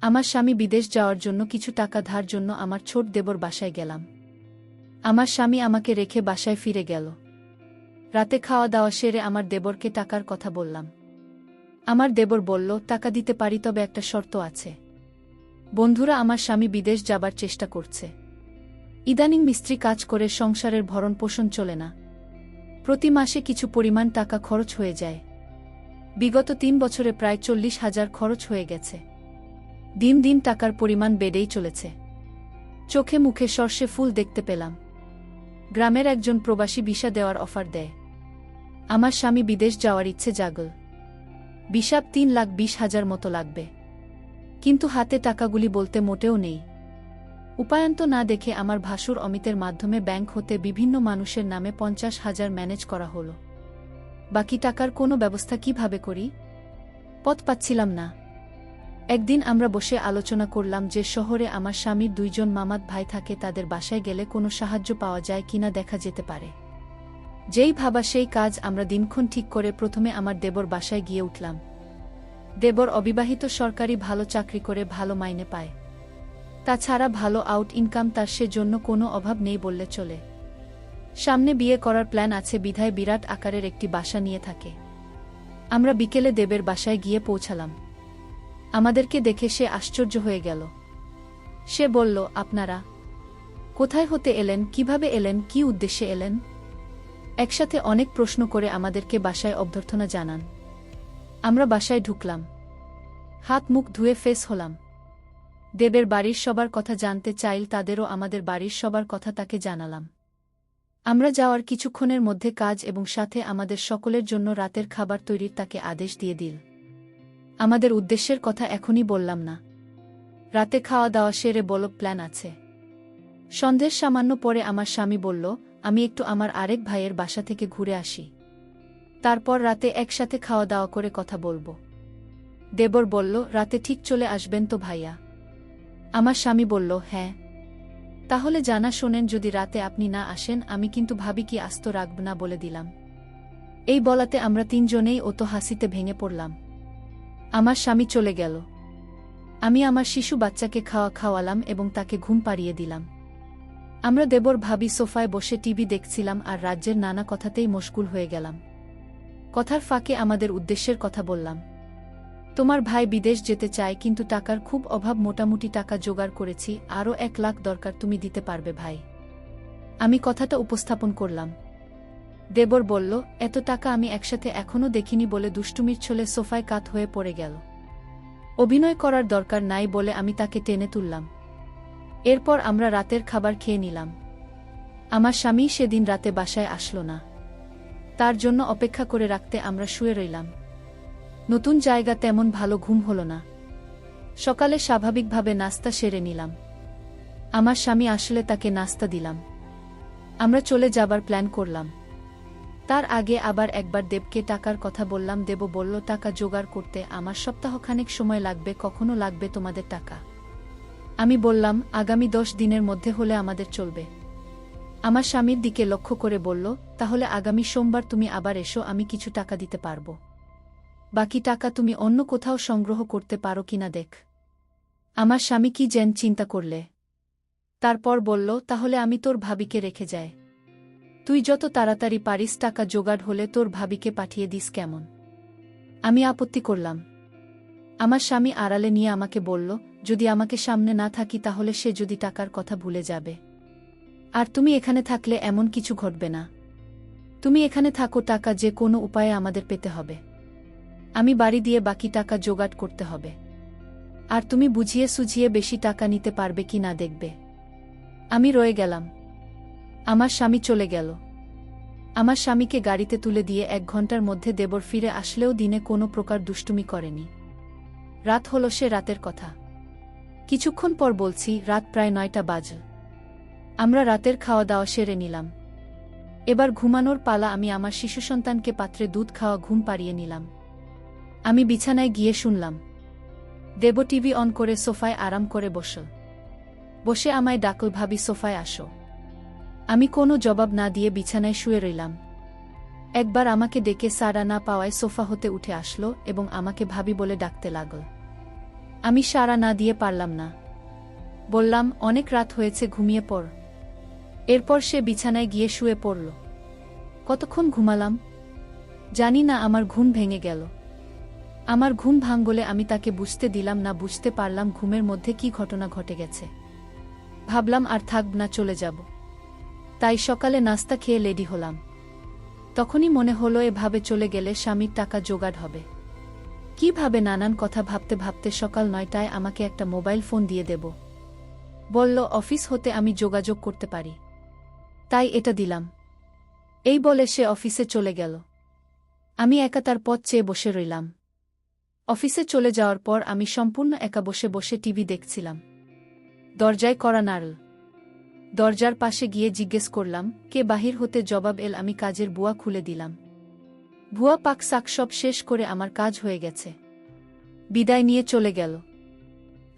আমার স্বামী বিদেশ যাওয়ার জন্য কিছু টাকা ধার জন্য আমার ছোট দেবর বাসায় গেলাম। আমার স্বামী আমাকে রেখে বাসায় ফিরে গেল। রাতে খাওয়া দাওয়া সেরে আমার দেবরকে টাকার কথা বললাম। আমার দেবর বলল, টাকা দিতে পারি, তবে একটা শর্ত আছে। বন্ধুরা, আমার স্বামী বিদেশ যাবার চেষ্টা করছে। ইদানিং মিস্ত্রি কাজ করে সংসারের ভরণ পোষণ চলে না। প্রতি মাসে কিছু পরিমাণ টাকা খরচ হয়ে যায়। বিগত 3 বছরে প্রায় 40,000 খরচ হয়ে গেছে। দিন দিন টাকার পরিমাণ বেড়েই চলেছে। চোখে মুখে সর্ষে ফুল দেখতে পেলাম। গ্রামের একজন প্রবাসী ভিসা দেওয়ার অফার দেয়। আমার স্বামী বিদেশ যাওয়ার ইচ্ছে জাগল। ভিসা 3,20,000 মতো লাগবে, কিন্তু হাতে টাকাগুলি বলতে মোটেও নেই। উপায়ন্ত না দেখে আমার ভাসুর অমিতের মাধ্যমে ব্যাংক হতে বিভিন্ন মানুষের নামে 50,000 ম্যানেজ করা হলো। বাকি টাকার কোনো ব্যবস্থা কিভাবে করি, পথ পাচ্ছিলাম না। একদিন আমরা বসে আলোচনা করলাম যে শহরে আমার স্বামীর 2 জন মামাত ভাই থাকে, তাদের বাসায় গেলে কোনো সাহায্য পাওয়া যায় কিনা দেখা যেতে পারে। যেই ভাবা সেই কাজ। আমরা দিনক্ষণ ঠিক করে প্রথমে আমার দেবর বাসায় গিয়ে উঠলাম। দেবর অবিবাহিত, সরকারি ভালো চাকরি করে, ভালো মাইনে পায়। তাছাড়া ভালো আউট ইনকাম তার, সেজন্য কোনো অভাব নেই বললে চলে। সামনে বিয়ে করার প্ল্যান আছে বিধায় বিরাট আকারের একটি বাসা নিয়ে থাকে। আমরা বিকেলে দেবের বাসায় গিয়ে পৌঁছালাম। আমাদেরকে দেখে সে আশ্চর্য হয়ে গেল। সে বলল, আপনারা কোথায় হতে এলেন, কিভাবে এলেন, কি উদ্দেশ্যে এলেন? একসাথে অনেক প্রশ্ন করে আমাদেরকে বাসায় অভ্যর্থনা জানান। আমরা বাসায় ঢুকলাম, হাত মুখ ধুয়ে ফ্রেশ হলাম। দেবের বাড়ির সবার কথা জানতে চাইল, তাদেরও আমাদের বাড়ির সবার কথা তাকে জানালাম। আমরা যাওয়ার কিছুক্ষণের মধ্যে কাজ এবং সাথে আমাদের সকলের জন্য রাতের খাবার তৈরির তাকে আদেশ দিয়ে দিল। আমাদের উদ্দেশ্যের কথা এখনই বললাম না। রাতে খাওয়া দাওয়া সেরে বলল, প্ল্যান আছে। সন্ধ্যের সামান্য পরে আমার স্বামী বলল, আমি একটু আমার আরেক ভাইয়ের বাসা থেকে ঘুরে আসি, তারপর রাতে একসাথে খাওয়া দাওয়া করে কথা বলবো। দেবর বলল, রাতে ঠিক চলে আসবেন তো ভাইয়া? আমার স্বামী বলল, হ্যাঁ। তাহলে জানা শোনেন, যদি রাতে আপনি না আসেন আমি কিন্তু ভাবি কি আস্ত রাখব না বলে দিলাম। এই বলাতে আমরা 3 জনেই অত হাসিতে ভেঙে পড়লাম। আমার স্বামী চলে গেল। আমি আমার শিশু বাচ্চাকে খাওয়ালাম এবং তাকে ঘুম পাড়িয়ে দিলাম। আমরা দেবর ভাবি সোফায় বসে টিভি দেখছিলাম আর রাজ্যের নানা কথাতেই মশগুল হয়ে গেলাম। কথার ফাঁকে আমাদের উদ্দেশ্যের কথা বললাম। তোমার ভাই বিদেশ যেতে চায়, কিন্তু টাকার খুব অভাব, মোটামুটি টাকা জোগাড় করেছি, আরও 1 লাখ দরকার, তুমি দিতে পারবে ভাই? আমি কথাটা উপস্থাপন করলাম। দেবর বলল, এত টাকা আমি একসাথে এখনও দেখিনি বলে দুষ্টুমির ছলে সোফায় কাত হয়ে পড়ে গেল। অভিনয় করার দরকার নাই বলে আমি তাকে টেনে তুললাম। এরপর আমরা রাতের খাবার খেয়ে নিলাম। আমার স্বামী সেদিন রাতে বাসায় আসলো না। তার জন্য অপেক্ষা করে রাখতে আমরা শুয়ে রইলাম। নতুন জায়গা, তেমন ভালো ঘুম হলো না। সকালে স্বাভাবিকভাবে নাস্তা সেরে নিলাম। আমার স্বামী আসলে তাকে নাস্তা দিলাম। আমরা চলে যাবার প্ল্যান করলাম। তার আগে আবার একবার দেবকে টাকার কথা বললাম। দেব বলল, টাকা জোগাড় করতে আমার সপ্তাহখানেক সময় লাগবে, কখনো লাগবে তোমাদের টাকা? আমি বললাম, আগামী 10 দিনের মধ্যে হলে আমাদের চলবে। আমার স্বামীর দিকে লক্ষ্য করে বলল, তাহলে আগামী সোমবার তুমি আবার এসো, আমি কিছু টাকা দিতে পারব। বাকি টাকা তুমি অন্য কোথাও সংগ্রহ করতে পারো কিনা দেখ। আমার স্বামী কি যেন চিন্তা করলে। তারপর বলল, তাহলে আমি তোর ভাবিকে রেখে যাই। তুই যত তাড়াতাড়ি পারিস টাকা জোগাড় হলে তোর ভাবিকে পাঠিয়ে দিস, কেমন? আমি আপত্তি করলাম। আমার স্বামী আড়ালে নিয়ে আমাকে বলল, যদি আমাকে সামনে না থাকি তাহলে সে যদি টাকার কথা ভুলে যাবে। আর তুমি এখানে থাকলে এমন কিছু ঘটবে না। তুমি এখানে থাকো, টাকা যে কোনো উপায়ে আমাদের পেতে হবে। আমি বাড়ি দিয়ে বাকি টাকা জোগাড় করতে হবে। আর তুমি বুঝিয়ে সুঝিয়ে বেশি টাকা নিতে পারবে কি না দেখবে। আমি রয়ে গেলাম। আমার স্বামী চলে গেল। আমার স্বামীকে গাড়িতে তুলে দিয়ে 1 ঘন্টার মধ্যে দেবর ফিরে আসলেও দিনে কোনো প্রকার দুষ্টুমি করেনি। রাত হলো, সে রাতের কথা। কিছুক্ষণ পর বলছি, রাত প্রায় 9টা বাজল। আমরা রাতের খাওয়া দাওয়া সেরে নিলাম। এবার ঘুমানোর পালা। আমি আমার শিশু সন্তানকে পাত্রে দুধ খাওয়া ঘুম পাড়িয়ে নিলাম। আমি বিছানায় গিয়ে শুনলাম দেব টিভি অন করে সোফায় আরাম করে বসে আমায় ডাকল, ভাবি সোফায় আসো। আমি কোনো জবাব না দিয়ে বিছানায় শুয়ে রইলাম। একবার আমাকে ডেকে সাড়া না পাওয়ায় সোফা হতে উঠে আসলো এবং আমাকে ভাবি বলে ডাকতে লাগল। আমি সাড়া না দিয়ে পারলাম না। বললাম, অনেক রাত হয়েছে, ঘুমিয়ে পড়। এরপর সে বিছানায় গিয়ে শুয়ে পড়ল। কতক্ষণ ঘুমালাম জানি না, আমার ঘুম ভেঙে গেল। আমার ঘুম ভাঙলে আমি তাকে বুঝতে দিলাম না, বুঝতে পারলাম ঘুমের মধ্যে কি ঘটনা ঘটে গেছে। ভাবলাম আর থাকব না, চলে যাব। তাই সকালে নাস্তা খেয়ে রেডি হলাম। তখনই মনে হলো এভাবে চলে গেলে স্বামীর টাকা জোগাড় হবে কিভাবে। নানান কথা ভাবতে ভাবতে সকাল 9টায় আমাকে একটা মোবাইল ফোন দিয়ে দেব বলল, অফিস হতে আমি যোগাযোগ করতে পারি, তাই এটা দিলাম। এই বলে সে অফিসে চলে গেল। আমি একা তার পথ চেয়ে বসে রইলাম। অফিসে চলে যাওয়ার পর আমি সম্পূর্ণ একা বসে বসে টিভি দেখছিলাম। দরজায় কড়া নাড়ল। দরজার পাশে গিয়ে জিজ্ঞেস করলাম, কে? বাহির হতে জবাব এল, আমি কাজের বুয়া খুলে দিলাম। ভুয়া পাক শাক সব শেষ করে আমার কাজ হয়ে গেছে। বিদায় নিয়ে চলে গেল।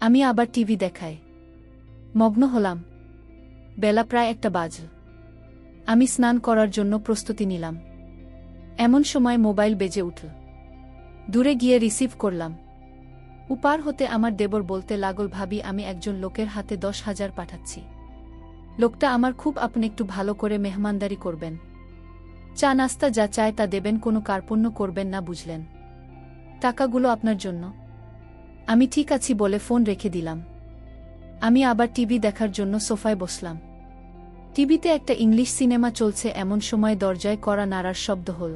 আমি আবার টিভি দেখায় মগ্ন হলাম। বেলা প্রায় 1টা বাজল। আমি স্নান করার জন্য প্রস্তুতি নিলাম। এমন সময় মোবাইল বেজে উঠল। দূরে গিয়ে রিসিভ করলাম। উপার হতে আমার দেবর বলতে লাগল, ভাবি, আমি একজন লোকের হাতে 10,000 পাঠাচ্ছি। লোকটা আমার খুব আপনি একটু ভালো করে মেহমানদারি করবেন, চা নাস্তা যা চায় তা দেবেন, কোনো কার্পণ্য করবেন না, বুঝলেন? টাকাগুলো আপনার জন্য। আমি ঠিক আছি বলে ফোন রেখে দিলাম। আমি আবার টিভি দেখার জন্য সোফায় বসলাম। টিভিতে একটা ইংলিশ সিনেমা চলছে। এমন সময় দরজায় কড়া নাড়ার শব্দ হল।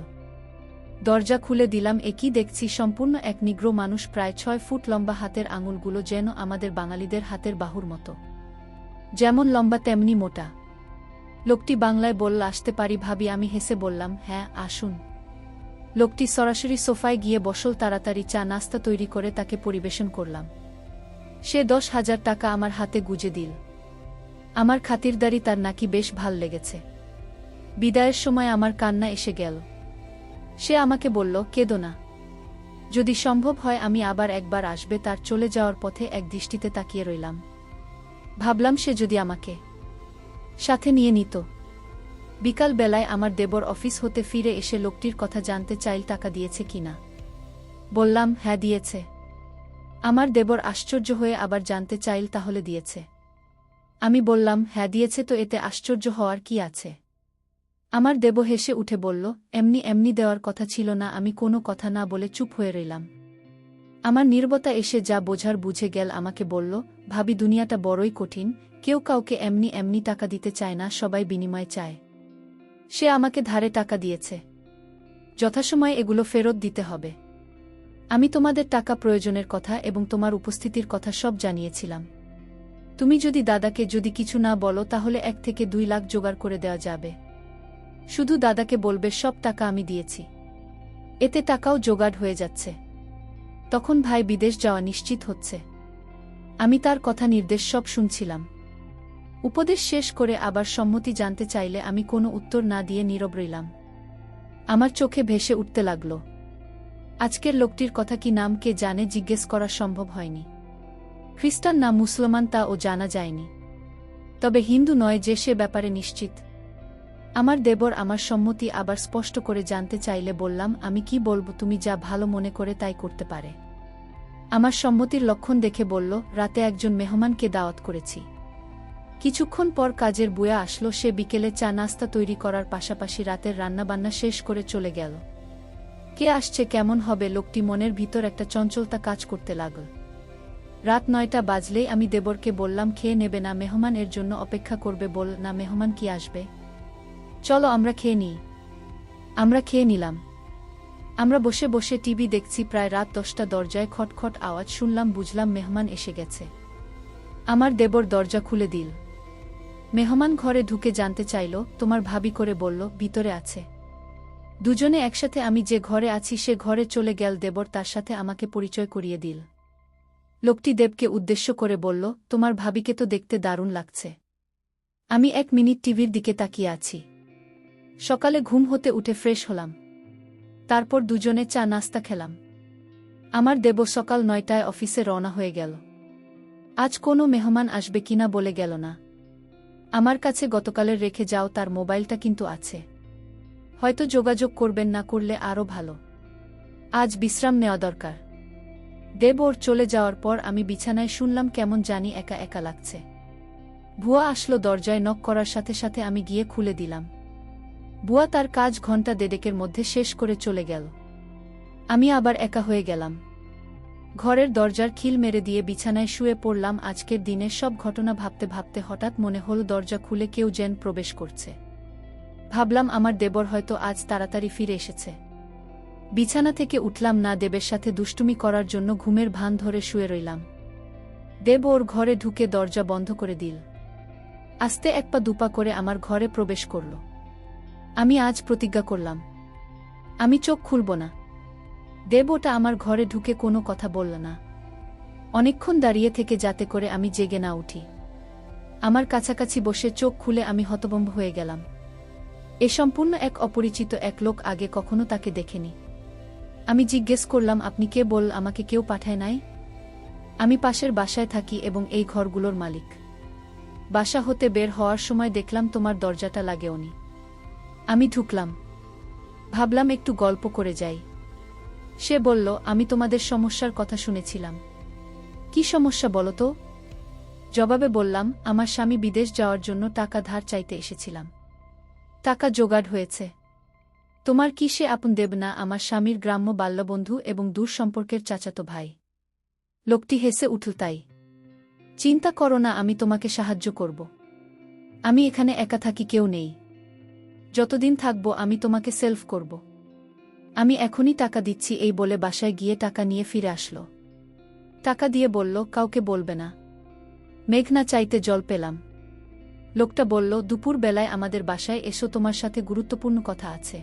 দরজা খুলে দিলাম। একই দেখছি, সম্পূর্ণ এক নিগ্রো মানুষ, প্রায় 6 ফুট লম্বা, হাতের আঙুলগুলো যেন আমাদের বাঙালিদের হাতের বাহুর মতো, যেমন লম্বা তেমনি মোটা। লোকটি বাংলায় বলল, আসতে পারি ভাবি? আমি হেসে বললাম, হ্যাঁ আসুন। লোকটি সরাসরি সোফায় গিয়ে বসল। তাড়াতাড়ি চা নাস্তা তৈরি করে তাকে পরিবেশন করলাম। সে 10,000 টাকা আমার হাতে গুজে দিল। আমার খাতিরদারি তার নাকি বেশ ভাল লেগেছে। বিদায়ের সময় আমার কান্না এসে গেল। সে আমাকে বলল, কেঁদো না, যদি সম্ভব হয় আমি আবার একবার আসবে। তার চলে যাওয়ার পথে এক দৃষ্টিতে তাকিয়ে রইলাম। ভাবলাম, সে যদি আমাকে সাথে নিয়ে নিত। বিকাল বেলায় আমার দেবর অফিস হতে ফিরে এসে লোকটির কথা জানতে চাইল, টাকা দিয়েছে কিনা। বললাম, হ্যাঁ দিয়েছে। আমার দেবর আশ্চর্য হয়ে আবার জানতে চাইল, তাহলে দিয়েছে? আমি বললাম, হ্যাঁ দিয়েছে, তো এতে আশ্চর্য হওয়ার কি আছে? আমার দেব হেসে উঠে বলল, এমনি এমনি দেওয়ার কথা ছিল না। আমি কোনো কথা না বলে চুপ হয়ে রইলাম। আমার নীরবতা এসে যা বোঝার বুঝে গেল। আমাকে বলল, ভাবি, দুনিয়াটা বড়ই কঠিন। কেউ কাউকে এমনি এমনি টাকা দিতে চায় না, সবাই বিনিময় চায়। সে আমাকে ধারে টাকা দিয়েছে, যথাসময়ে এগুলো ফেরত দিতে হবে। আমি তোমাদের টাকা প্রয়োজনের কথা এবং তোমার উপস্থিতির কথা সব জানিয়েছিলাম। তুমি যদি দাদাকে যদি কিছু না বলো তাহলে 1 থেকে 2 লাখ জোগাড় করে দেওয়া যাবে। শুধু দাদাকে বলবে সব টাকা আমি দিয়েছি, এতে টাকাও জোগাড় হয়ে যাচ্ছে। তখন ভাই বিদেশ যাওয়া নিশ্চিত হচ্ছে। আমি তার কথা নির্দেশ সব শুনছিলাম। উপদেশ শেষ করে আবার সম্মতি জানতে চাইলে আমি কোনো উত্তর না দিয়ে নীরব রইলাম। আমার চোখে ভেসে উঠতে লাগল, আজকের লোকটির কথা কি নাম কে জানে, জিজ্ঞেস করা সম্ভব হয়নি। খ্রিস্টান না মুসলমান তা ও জানা যায়নি, তবে হিন্দু নয় যে সে ব্যাপারে নিশ্চিত। আমার দেবর আমার সম্মতি আবার স্পষ্ট করে জানতে চাইলে বললাম, আমি কি বলবো, তুমি যা ভালো মনে করে তাই করতে পারে। আমার সম্মতির লক্ষণ দেখে বলল, রাতে একজন মেহমানকে দাওয়াত করেছি। কিছুক্ষণ পর কাজের বুয়া আসলো। সে বিকেলে চা নাস্তা তৈরি করার পাশাপাশি রাতের রান্নাবান্না শেষ করে চলে গেল। কে আসছে, কেমন হবে, লোকটি মনের ভিতর একটা চঞ্চলতা কাজ করতে লাগল। রাত 9টা বাজলেই আমি দেবরকে বললাম, খেয়ে নেবে না? মেহমান এর জন্য অপেক্ষা করবে। বল না, মেহমান কি আসবে? চলো আমরা খেয়ে নিই। আমরা খেয়ে নিলাম। আমরা বসে বসে টিভি দেখছি। প্রায় রাত 10টা। দরজায় খটখট আওয়াজ শুনলাম, বুঝলাম মেহমান এসে গেছে। আমার দেবর দরজা খুলে দিল। মেহমান ঘরে ঢুকে জানতে চাইল, তোমার ভাবি? করে বলল, ভিতরে আছে। দুজনে একসাথে আমি যে ঘরে আছি সে ঘরে চলে গেল। দেবর তার সাথে আমাকে পরিচয় করিয়ে দিল। লোকটি দেবকে উদ্দেশ্য করে বলল, তোমার ভাবিকে তো দেখতে দারুণ লাগছে। আমি 1 মিনিট টিভির দিকে তাকিয়ে আছি। সকালে ঘুম হতে উঠে ফ্রেশ হলাম। তারপর দুজনে চা নাস্তা খেলাম। আমার দেব সকাল 9টায় অফিসে রওনা হয়ে গেল। আজ কোনো মেহমান আসবে কিনা বলে গেল না। আমার কাছে গতকালের রেখে যাও তার মোবাইলটা কিন্তু আছে, হয়তো যোগাযোগ করবেন, না করলে আরও ভালো। আজ বিশ্রাম নেওয়া দরকার। দেব ওর চলে যাওয়ার পর আমি বিছানায় শুনলাম কেমন জানি একা একা লাগছে। বুয়া আসলো দরজায় নক করার সাথে সাথে আমি গিয়ে খুলে দিলাম। বুয়া তার কাজ ঘণ্টা দেড়েকের মধ্যে শেষ করে চলে গেল। আমি আবার একা হয়ে গেলাম। ঘরের দরজার খিল মেরে দিয়ে বিছানায় শুয়ে পড়লাম। আজকের দিনের সব ঘটনা ভাবতে ভাবতে হঠাৎ মনে হল দরজা খুলে কেউ যেন প্রবেশ করছে। ভাবলাম আমার দেবর হয়তো আজ তাড়াতাড়ি ফিরে এসেছে। বিছানা থেকে উঠলাম না, দেবের সাথে দুষ্টুমি করার জন্য ঘুমের ভান ধরে শুয়ে রইলাম। দেব ওর ঘরে ঢুকে দরজা বন্ধ করে দিল। আস্তে এক পা দুপা করে আমার ঘরে প্রবেশ করল। আমি আজ প্রতিজ্ঞা করলাম আমি চোখ খুলব না। দেব ওটা আমার ঘরে ঢুকে কোনো কথা বলল না। অনেকক্ষণ দাঁড়িয়ে থেকে যাতে করে আমি জেগে না উঠি। আমার কাছাকাছি বসে চোখ খুলে আমি হতভম্ব হয়ে গেলাম। এ সম্পূর্ণ এক অপরিচিত এক লোক, আগে কখনো তাকে দেখেনি। আমি জিজ্ঞেস করলাম, আপনি কে? বল, আমাকে কেউ পাঠায় নাই। আমি পাশের বাসায় থাকি এবং এই ঘরগুলোর মালিক। বাসা হতে বের হওয়ার সময় দেখলাম তোমার দরজাটা লাগেওনি। আমি ঢুকলাম, ভাবলাম একটু গল্প করে যাই। সে বলল, আমি তোমাদের সমস্যার কথা শুনেছিলাম। কি সমস্যা বলো তো? জবাবে বললাম, আমার স্বামী বিদেশ যাওয়ার জন্য টাকা ধার চাইতে এসেছিলাম। টাকা জোগাড় হয়েছে। তোমার কি সে আপন দেব না? আমার স্বামীর গ্রাম্য বাল্যবন্ধু এবং দূর সম্পর্কের চাচাতো ভাই। লোকটি হেসে উঠল। তাই চিন্তা করো না, আমি তোমাকে সাহায্য করব। আমি এখানে একা থাকি, কেউ নেই। যতদিন থাকব আমি তোমাকে সেলফ করব। আমি এখনই টাকা দিচ্ছি। এই বলে বাসায় গিয়ে টাকা নিয়ে ফিরে আসলো। টাকা দিয়ে বলল, কাউকে বলবে না। মেঘ না চাইতে জল পেলাম। লোকটা বলল, দুপুর বেলায় আমাদের বাসায় এসো, তোমার সাথে গুরুত্বপূর্ণ কথা আছে।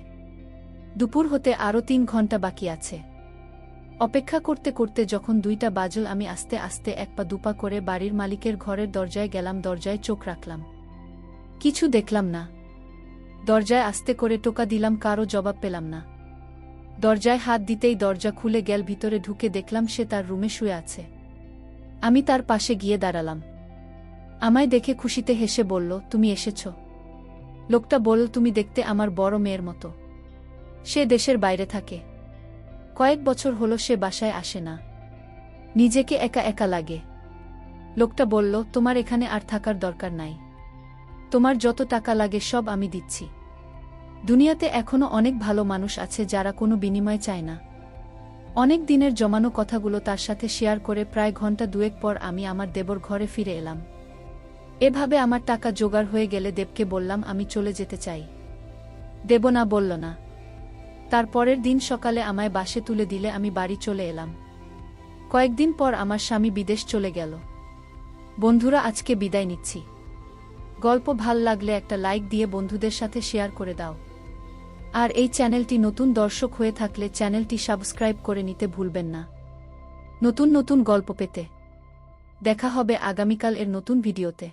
দুপুর হতে আরও 3 ঘন্টা বাকি আছে। অপেক্ষা করতে করতে যখন 2টা বাজল, আমি আস্তে আস্তে এক পা দুপা করে বাড়ির মালিকের ঘরের দরজায় গেলাম। দরজায় চোখ রাখলাম, কিছু দেখলাম না। দরজায় আস্তে করে টোকা দিলাম, কারও জবাব পেলাম না। দরজায় হাত দিতেই দরজা খুলে গেল। ভিতরে ঢুকে দেখলাম সে তার রুমে শুয়ে আছে। আমি তার পাশে গিয়ে দাঁড়ালাম। আমায় দেখে খুশিতে হেসে বলল, তুমি এসেছ। লোকটা বলল, তুমি দেখতে আমার বড় মেয়ের মতো। সে দেশের বাইরে থাকে। কয়েক বছর হলো সে বাসায় আসে না। নিজেকে একা একা লাগে। লোকটা বলল, তোমার এখানে আর থাকার দরকার নাই। তোমার যত টাকা লাগে সব আমি দিচ্ছি। দুনিয়াতে এখনো অনেক ভালো মানুষ আছে যারা কোনো বিনিময় চায় না। অনেক দিনের জমানো কথাগুলো তার সাথে শেয়ার করে প্রায় ঘন্টা 2 পর আমি আমার দেবর ঘরে ফিরে এলাম। এভাবে আমার টাকা জোগাড় হয়ে গেলে দেবকে বললাম, আমি চলে যেতে চাই। দেব না বলল না। তার পরের দিন সকালে আমায় বাসে তুলে দিলে আমি বাড়ি চলে এলাম। কয়েকদিন পর আমার স্বামী বিদেশ চলে গেল। বন্ধুরা, আজকে বিদায় নিচ্ছি। গল্প ভাল লাগলে একটা লাইক দিয়ে বন্ধুদের সাথে শেয়ার করে দাও। আর এই চ্যানেলটি নতুন দর্শক হয়ে থাকলে চ্যানেলটি সাবস্ক্রাইব করে নিতে ভুলবেন না। নতুন নতুন গল্প পেতে দেখা হবে আগামীকাল এর নতুন ভিডিওতে।